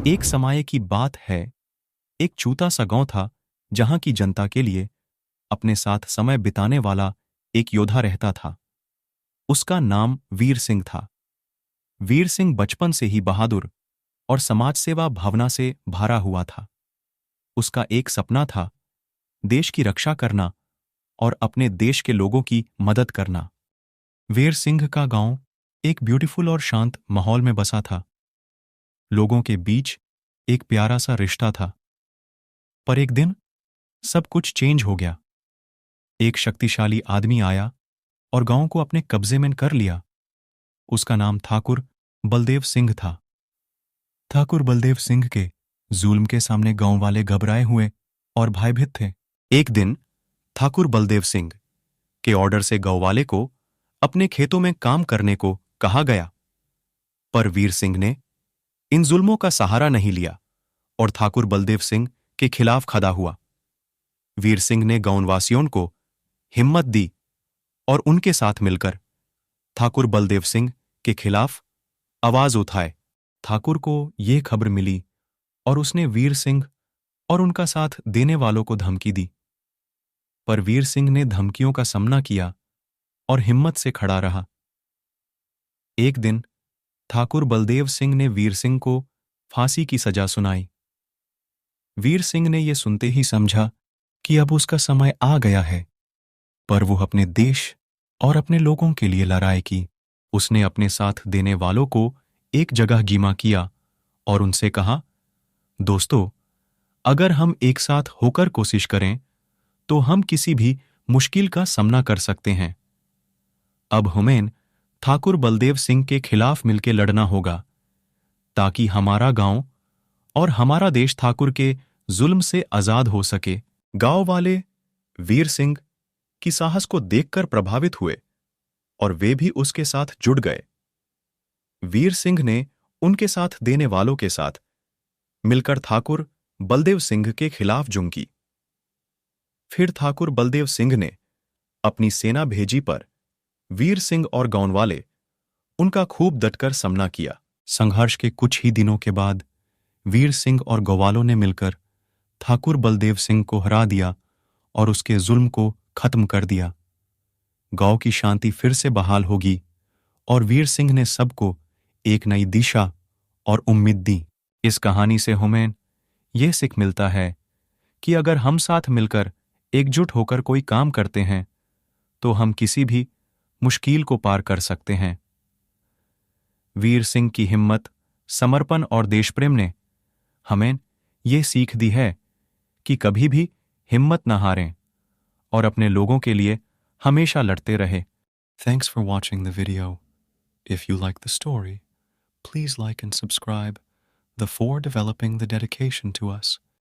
एक समय की बात है, एक छोटा सा गांव था जहां की जनता के लिए अपने साथ समय बिताने वाला एक योद्धा रहता था। उसका नाम वीर सिंह था। वीर सिंह बचपन से ही बहादुर और समाज सेवा भावना से भरा हुआ था। उसका एक सपना था, देश की रक्षा करना और अपने देश के लोगों की मदद करना। वीर सिंह का गांव एक ब्यूटीफुल और शांत माहौल में बसा था। लोगों के बीच एक प्यारा सा रिश्ता था। पर एक दिन सब कुछ चेंज हो गया। एक शक्तिशाली आदमी आया और गांव को अपने कब्जे में कर लिया। उसका नाम ठाकुर बलदेव सिंह था। ठाकुर बलदेव सिंह के जुल्म के सामने गांव वाले घबराए हुए और भयभीत थे। एक दिन ठाकुर बलदेव सिंह के ऑर्डर से गांव वाले को अपने खेतों में काम करने को कहा गया। पर वीर सिंह ने इन जुल्मों का सहारा नहीं लिया और ठाकुर बलदेव सिंह के खिलाफ खड़ा हुआ। वीर सिंह ने गांववासियों को हिम्मत दी और उनके साथ मिलकर ठाकुर बलदेव सिंह के खिलाफ आवाज उठाए। ठाकुर को यह खबर मिली और उसने वीर सिंह और उनका साथ देने वालों को धमकी दी। पर वीर सिंह ने धमकियों का सामना किया और हिम्मत से खड़ा रहा। एक दिन ठाकुर बलदेव सिंह ने वीर सिंह को फांसी की सजा सुनाई। वीर सिंह ने यह सुनते ही समझा कि अब उसका समय आ गया है, पर वो अपने देश और अपने लोगों के लिए लड़ाई की। उसने अपने साथ देने वालों को एक जगह जमा किया और उनसे कहा, दोस्तों, अगर हम एक साथ होकर कोशिश करें तो हम किसी भी मुश्किल का सामना कर सकते हैं। अब हमें ठाकुर बलदेव सिंह के खिलाफ मिलकर लड़ना होगा ताकि हमारा गांव और हमारा देश ठाकुर के जुल्म से आजाद हो सके। गांव वाले वीर सिंह की साहस को देखकर प्रभावित हुए और वे भी उसके साथ जुड़ गए। वीर सिंह ने उनके साथ देने वालों के साथ मिलकर ठाकुर बलदेव सिंह के खिलाफ जंग की। फिर ठाकुर बलदेव सिंह ने अपनी सेना भेजी, पर वीर सिंह और गांव वाले उनका खूब डटकर सामना किया। संघर्ष के कुछ ही दिनों के बाद वीर सिंह और गवालों ने मिलकर ठाकुर बलदेव सिंह को हरा दिया और उसके जुल्म को खत्म कर दिया। गांव की शांति फिर से बहाल होगी और वीर सिंह ने सबको एक नई दिशा और उम्मीद दी। इस कहानी से हमें यह सीख मिलता है कि अगर हम साथ मिलकर एकजुट होकर कोई काम करते हैं तो हम किसी भी मुश्किल को पार कर सकते हैं। वीर सिंह की हिम्मत, समर्पण और देशप्रेम ने हमें यह सीख दी है कि कभी भी हिम्मत न हारें और अपने लोगों के लिए हमेशा लड़ते रहे। Thanks for watching the video. If you like the story, please like and subscribe. The for developing the dedication to us.